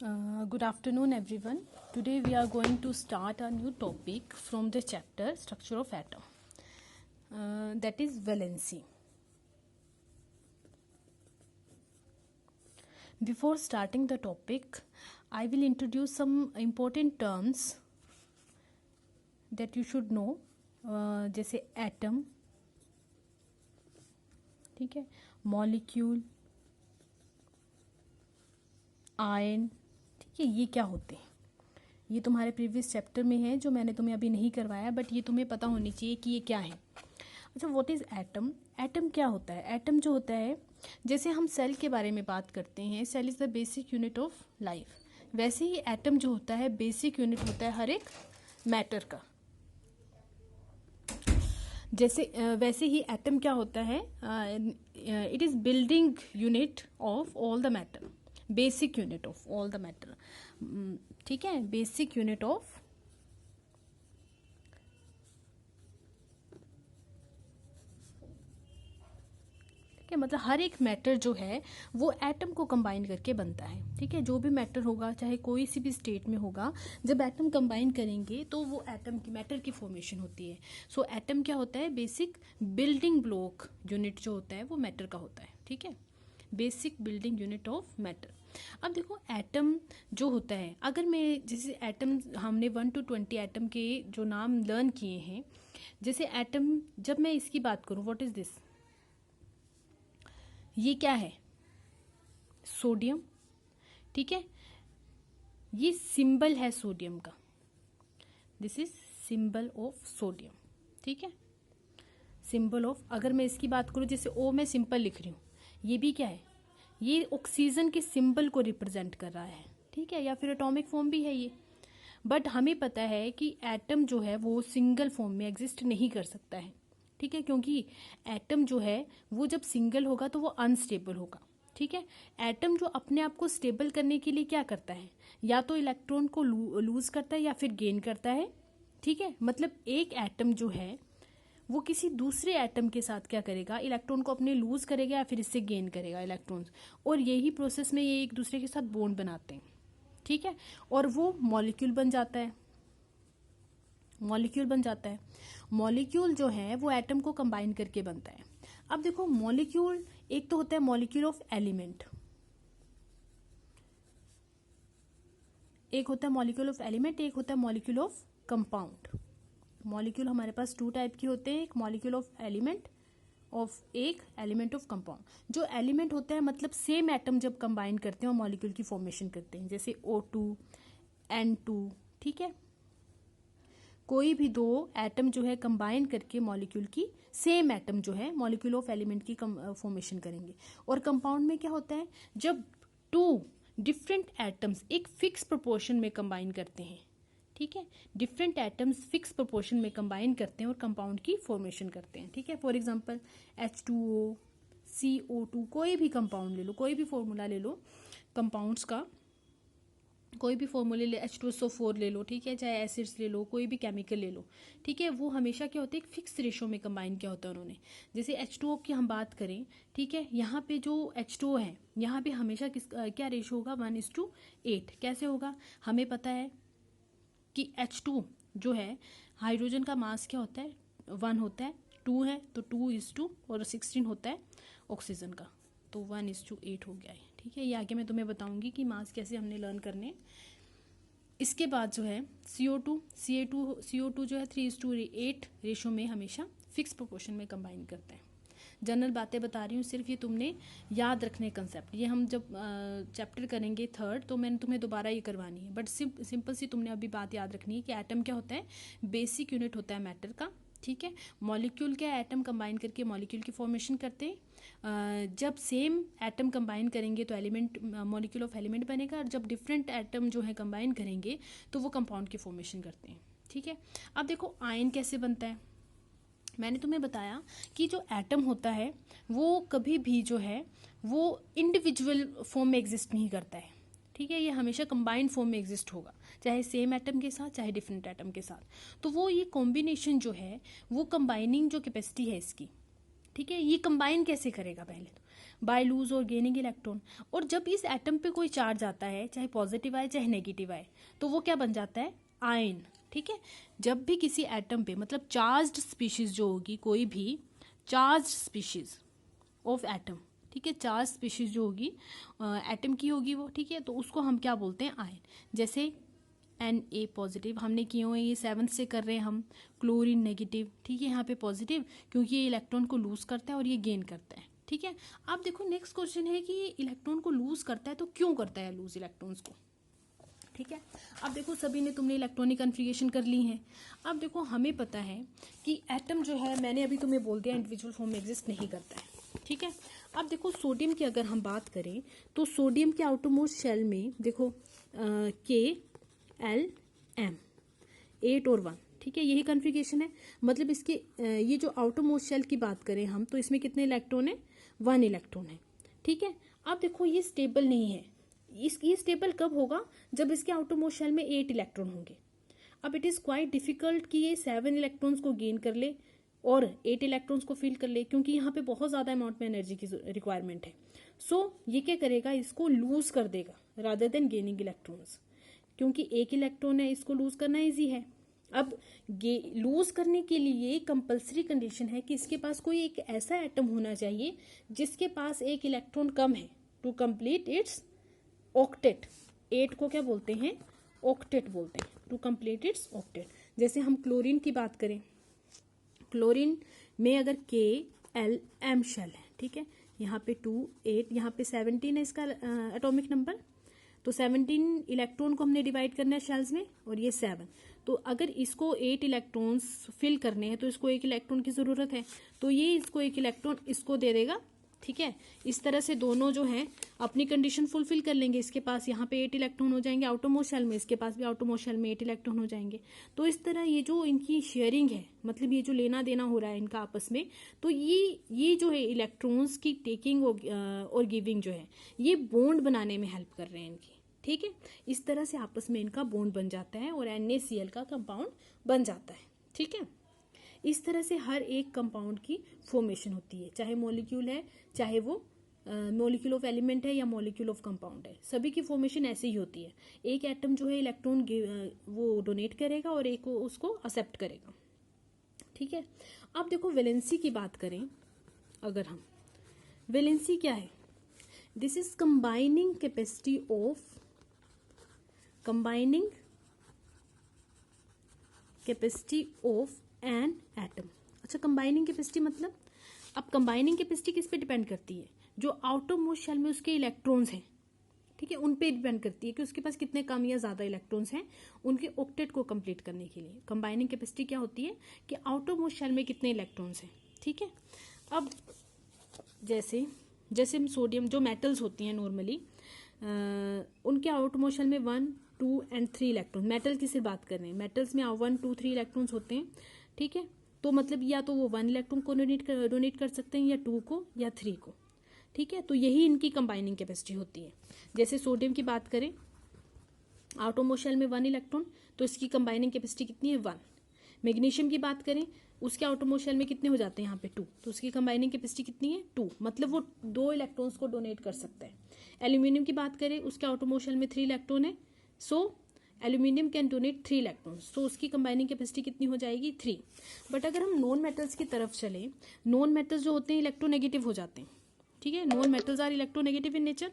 Good afternoon, everyone. Today we are going to start a new topic from the chapter Structure of Atom, that is valency. Before starting the topic, I will introduce some important terms that you should know, जैसे atom, ठीक है, molecule, ion, ठीक है, ये क्या होते हैं। ये तुम्हारे प्रीवियस चैप्टर में है जो मैंने तुम्हें अभी नहीं करवाया, बट ये तुम्हें पता होनी चाहिए कि ये क्या है। अच्छा, व्हाट इज़ एटम। एटम क्या होता है। एटम जो होता है, जैसे हम सेल के बारे में बात करते हैं, cell is the basic unit of life, वैसे ही एटम जो होता है बेसिक यूनिट होता है हर एक मैटर का। जैसे वैसे ही एटम क्या होता है, it is building unit of all the matter, basic unit of all the matter, ठीक है, बेसिक यूनिट ऑफ, ठीक है, मतलब हर एक मैटर जो है वो एटम को कंबाइन करके बनता है, ठीक है। जो भी मैटर होगा, चाहे कोई सी भी स्टेट में होगा, जब एटम कंबाइन करेंगे तो वो एटम की, मैटर की फॉर्मेशन होती है। सो एटम क्या होता है, बेसिक बिल्डिंग ब्लॉक यूनिट जो होता है वो मैटर का होता है, ठीक है, basic building unit of matter. अब देखो एटम जो होता है, अगर मैं जैसे एटम, हमने 1 to 20 एटम के जो नाम लर्न किए हैं, जैसे एटम, जब मैं इसकी बात करूं, व्हाट इज दिस, ये क्या है, सोडियम, ठीक है, ये सिंबल है सोडियम का, this is symbol of sodium, ठीक है, सिंबल ऑफ। अगर मैं इसकी बात करूं, जैसे ओ मैं सिंपल लिख रही हूँ, ये भी क्या है, ये ऑक्सीजन के सिंबल को रिप्रेजेंट कर रहा है, ठीक है, या फिर एटॉमिक फॉर्म भी है ये। बट हमें पता है कि एटम जो है वो सिंगल फॉर्म में एग्जिस्ट नहीं कर सकता है, ठीक है, क्योंकि एटम जो है वो जब सिंगल होगा तो वो अनस्टेबल होगा, ठीक है। एटम जो अपने आप को स्टेबल करने के लिए क्या करता है, या तो इलेक्ट्रॉन को लूज करता है या फिर गेन करता है, ठीक है। मतलब एक एटम जो है वो किसी दूसरे एटम के साथ क्या करेगा, इलेक्ट्रॉन को अपने लूज करेगा या फिर इससे गेन करेगा इलेक्ट्रॉन्स, और यही प्रोसेस में ये एक दूसरे के साथ बॉन्ड बनाते हैं, ठीक है, और वो मॉलिक्यूल बन जाता है, मॉलिक्यूल बन जाता है। मॉलिक्यूल जो है वो एटम को कंबाइन करके बनता है। अब देखो मॉलिक्यूल, एक तो होता है मॉलिक्यूल ऑफ एलिमेंट, एक होता है मॉलिक्यूल ऑफ एलिमेंट, एक होता है मॉलिक्यूल ऑफ कंपाउंड। मॉलिक्यूल हमारे पास 2 टाइप के होते हैं, एक मॉलिक्यूल ऑफ एलिमेंट, ऑफ एक एलिमेंट ऑफ कंपाउंड। जो एलिमेंट होता है मतलब सेम एटम जब कंबाइन करते हैं और मॉलिक्यूल की फॉर्मेशन करते हैं, जैसे O2, N2, ठीक है, कोई भी दो एटम जो है कंबाइन करके मॉलिक्यूल की, सेम एटम जो है मॉलिक्यूल ऑफ एलिमेंट की फॉर्मेशन करेंगे। और कंपाउंड में क्या होता है, जब 2 डिफरेंट एटम्स एक फिक्स प्रोपोर्शन में कंबाइन करते हैं, ठीक है, डिफरेंट एटम्स फिक्स प्रोपोर्शन में कंबाइन करते हैं और कंपाउंड की फॉर्मेशन करते हैं, ठीक है। फॉर एग्जांपल H2O, CO2, कोई भी कंपाउंड ले लो, कोई भी फॉर्मूला ले लो कंपाउंड्स का, कोई भी फॉर्मूले ले, H2SO4 ले लो, ठीक है, चाहे एसिड्स ले लो, कोई भी केमिकल ले लो, ठीक है, वो हमेशा क्या होता है, एक फिक्स रेशो में कंबाइन किया होता है उन्होंने। जैसे H2O की हम बात करें, ठीक है, यहाँ पे जो H2O है, यहाँ पे हमेशा क्या रेशो होगा, 1:8। कैसे होगा, हमें पता है कि H2 जो है, हाइड्रोजन का मास क्या होता है, 1 होता है, 2 है तो 2:2, और 16 होता है ऑक्सीजन का, तो 1:8 हो गया है, ठीक है। ये आगे मैं तुम्हें बताऊंगी कि मास कैसे हमने लर्न करने। इसके बाद जो है CO2 जो है 3:8 रेशो में हमेशा फिक्स प्रोपोर्शन में कंबाइन करते हैं। जनरल बातें बता रही हूँ, सिर्फ ये तुमने याद रखने कंसेप्ट, ये हम जब चैप्टर करेंगे 3rd तो मैंने तुम्हें दोबारा ये करवानी है, बट सिंपल सी तुमने अभी बात याद रखनी है कि एटम क्या होता है, बेसिक यूनिट होता है मैटर का, ठीक है। मॉलिक्यूल क्या है, एटम कंबाइन करके मॉलिक्यूल की फॉर्मेशन करते हैं। जब सेम एटम कंबाइन करेंगे तो एलिमेंट, मॉलिक्यूल ऑफ एलिमेंट बनेगा, और जब डिफरेंट एटम जो है कंबाइन करेंगे तो वो कंपाउंड की फॉर्मेशन करते हैं, ठीक है। अब देखो आयन कैसे बनता है, मैंने तुम्हें बताया कि जो एटम होता है वो कभी भी जो है वो इंडिविजुअल फॉर्म में एग्जिस्ट नहीं करता है, ठीक है, ये हमेशा कंबाइंड फॉर्म में एग्जिस्ट होगा, चाहे सेम एटम के साथ चाहे डिफरेंट एटम के साथ। तो वो ये कॉम्बिनेशन जो है, वो कंबाइनिंग जो कैपेसिटी है इसकी, ठीक है, ये कंबाइन कैसे करेगा, पहले तो बाय लूज और गेनिंग इलेक्ट्रॉन। और जब इस एटम पे कोई चार्ज आता है, चाहे पॉजिटिव आए चाहे नेगेटिव आए, तो वो क्या बन जाता है, आयन। ठीक है, जब भी किसी एटम पे मतलब चार्ज्ड स्पीशीज जो होगी, कोई भी चार्ज स्पीशीज ऑफ एटम, ठीक है, चार्ज स्पीशीज जो होगी एटम की होगी वो, ठीक है, तो उसको हम क्या बोलते हैं, आयन। जैसे Na पॉजिटिव हमने किए हुए, ये 7 से कर रहे हैं हम। क्लोरीन नेगेटिव, ठीक है, यहाँ पे पॉजिटिव क्योंकि ये इलेक्ट्रॉन को लूज करता है और ये गेन करता है। ठीक है, अब देखो नेक्स्ट क्वेश्चन है कि ये इलेक्ट्रॉन को लूज करता है तो क्यों करता है लूज इलेक्ट्रॉन्स को। ठीक है, अब देखो सभी ने तुमने इलेक्ट्रॉनिक कन्फिगरेशन कर ली है। अब देखो हमें पता है कि एटम जो है, मैंने अभी तुम्हें बोल दिया इंडिविजुअल फॉर्म में एग्जिस्ट नहीं करता है। ठीक है, अब देखो सोडियम की अगर हम बात करें तो सोडियम के आउटरमोस्ट शेल में देखो KLM 8 और 1, ठीक है, यही कन्फिगरेशन है। मतलब इसके ये जो आउटरमोस्ट शेल की बात करें हम, तो इसमें कितने इलेक्ट्रॉन है, 1 इलेक्ट्रॉन है। ठीक है, अब देखो ये स्टेबल नहीं है। ये स्टेबल कब होगा, जब इसके आउटरमोस्ट शेल में 8 इलेक्ट्रॉन होंगे। अब इट इज़ क्वाइट डिफिकल्ट कि ये 7 इलेक्ट्रॉन्स को गेन कर ले और 8 इलेक्ट्रॉन्स को फिल कर ले, क्योंकि यहाँ पे बहुत ज़्यादा अमाउंट में एनर्जी की रिक्वायरमेंट है। सो ये क्या करेगा, इसको लूज कर देगा रादर देन गेनिंग इलेक्ट्रॉन्स, क्योंकि 1 इलेक्ट्रॉन है, इसको लूज करना ईजी है। अब लूज करने के लिए कंपल्सरी कंडीशन है कि इसके पास कोई एक ऐसा एटम होना चाहिए जिसके पास 1 इलेक्ट्रॉन कम है, टू कंप्लीट इट्स ऑक्टेट। 8 को क्या बोलते हैं, ऑक्टेट बोलते हैं, टू कंप्लीट इट्स ऑक्टेट। जैसे हम क्लोरीन की बात करें, क्लोरीन में अगर KLM शेल है, ठीक है, यहाँ पे 2 8, यहाँ पे 17 है इसका एटॉमिक नंबर, तो 17 इलेक्ट्रॉन को हमने डिवाइड करना है शेल्स में, और ये 7। तो अगर इसको 8 इलेक्ट्रॉन्स फिल करने हैं तो इसको 1 इलेक्ट्रॉन की ज़रूरत है, तो ये इसको 1 इलेक्ट्रॉन इसको दे देगा। ठीक है, इस तरह से दोनों जो हैं अपनी कंडीशन फुलफिल कर लेंगे। इसके पास यहाँ पे 8 इलेक्ट्रॉन हो जाएंगे आउटरमोस्ट शेल में, इसके पास भी आउटरमोस्ट शेल में 8 इलेक्ट्रॉन हो जाएंगे। तो इस तरह ये जो इनकी शेयरिंग है, मतलब ये जो लेना देना हो रहा है इनका आपस में, तो ये जो है इलेक्ट्रॉन्स की टेकिंग और गिविंग जो है, ये बॉन्ड बनाने में हेल्प कर रहे हैं इनकी। ठीक है, इस तरह से आपस में इनका बॉन्ड बन जाता है और NaCl का कंपाउंड बन जाता है। ठीक है, इस तरह से हर एक कंपाउंड की फॉर्मेशन होती है, चाहे मॉलिक्यूल है, चाहे वो मॉलिक्यूल ऑफ एलिमेंट है या मॉलिक्यूल ऑफ कंपाउंड है, सभी की फॉर्मेशन ऐसे ही होती है। एक एटम जो है इलेक्ट्रॉन वो डोनेट करेगा और एक उसको एक्सेप्ट करेगा। ठीक है, अब देखो वैलेंसी की बात करें अगर हम, वैलेंसी क्या है, this is combining capacity of an atom. अच्छा, कंबाइनिंग कैपेसिटी मतलब, अब कंबाइनिंग कैपेसिटी किस पे डिपेंड करती है, जो आउटरमोस्ट शेल में उसके इलेक्ट्रॉन्स हैं, ठीक है, उन पे डिपेंड करती है कि उसके पास कितने कम या ज़्यादा इलेक्ट्रॉन्स हैं उनके ऑक्टेट को कंप्लीट करने के लिए। कंबाइनिंग कैपेसिटी क्या होती है कि आउटरमोस्ट शेल में कितने इलेक्ट्रॉन्स हैं। ठीक है, अब जैसे हम सोडियम, जो मेटल्स होती हैं नॉर्मली, उनके आउटरमोस्ट शेल में 1 2 एंड 3 इलेक्ट्रॉन, मेटल की सिर्फ बात कर रहे हैं, मेटल्स में 1 2 3 इलेक्ट्रॉन्स होते हैं। ठीक है, तो मतलब या तो वो 1 इलेक्ट्रॉन को डोनेट कर सकते हैं, या 2 को या 3 को। ठीक है, तो यही इनकी कंबाइनिंग कैपेसिटी होती है। जैसे सोडियम की बात करें, आउटरमोस्ट शेल में 1 इलेक्ट्रॉन, तो इसकी कंबाइनिंग कैपेसिटी कितनी है, 1। मैग्नीशियम की बात करें, उसके आउटरमोस्ट शेल में कितने हो जाते हैं यहाँ पे 2, तो उसकी कंबाइनिंग कैपेसिटी कितनी है, 2, मतलब वो 2 इलेक्ट्रॉन्स को डोनेट कर सकता है। एल्यूमिनियम की बात करें, उसके आउटरमोस्ट शेल में 3 इलेक्ट्रॉन है, so aluminium can donate 3 electrons, तो उसकी कंबाइनिंग कैपेसिटी कितनी हो जाएगी, 3। बट अगर हम नॉन मेटल्स की तरफ चले, नॉन मेटल्स जो होते हैं इलेक्ट्रोनेगेटिव हो जाते हैं। ठीक है, non metals are electronegative in nature.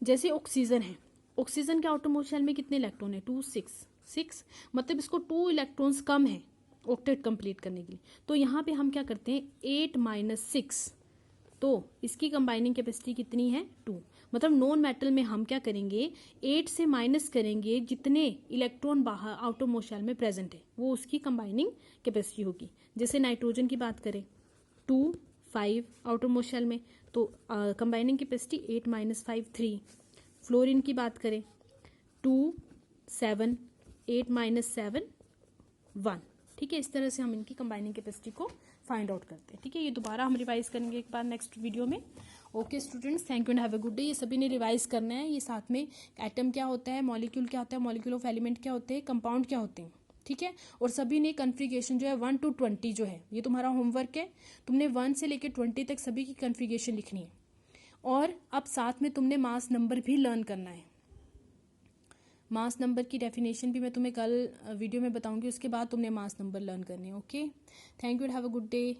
जैसे ऑक्सीजन है, ऑक्सीजन के आउटरमोस्ट शेल में कितने इलेक्ट्रॉन है, 2 6, मतलब इसको 2 इलेक्ट्रॉन्स कम है ऑक्टेट कंप्लीट करने के लिए। तो यहाँ पे हम क्या करते हैं, 8 - 6, तो इसकी कंबाइनिंग कैपेसिटी कितनी है, 2। मतलब नॉन मेटल में हम क्या करेंगे, 8 से माइनस करेंगे जितने इलेक्ट्रॉन बाहर आउटरमोस्ट शेल में प्रेजेंट है, वो उसकी कंबाइनिंग कैपेसिटी होगी। जैसे नाइट्रोजन की बात करें, 2 5 आउटरमोस्ट शेल में, तो कंबाइनिंग कैपेसिटी 8 - 5 3। फ्लोरीन की बात करें, 2 7 8 - 7 1। ठीक है, इस तरह से हम इनकी कंबाइनिंग कैपेसिटी को फाइंड आउट करते हैं। ठीक है, ये दोबारा हम रिवाइज करेंगे एक बार नेक्स्ट वीडियो में। Okay students, thank you and have a good day. ये सभी ने रिवाइज करना है, ये साथ में एटम क्या होता है, मॉलिक्यूल क्या होता है, मॉलिक्यूल ऑफ एलिमेंट क्या होते हैं, कंपाउंड क्या होते हैं। ठीक है। और सभी ने कन्फिगरेशन जो है 1 to 20 जो है, ये तुम्हारा होमवर्क है, तुमने 1 से लेकर 20 तक सभी की कन्फिगरेशन लिखनी है। और अब साथ में तुमने मास नंबर भी लर्न करना है। मास नंबर की डेफिनेशन भी मैं तुम्हें कल वीडियो में बताऊंगी, उसके बाद तुमने मास नंबर लर्न करने हैं। Okay, thank you, have a good day.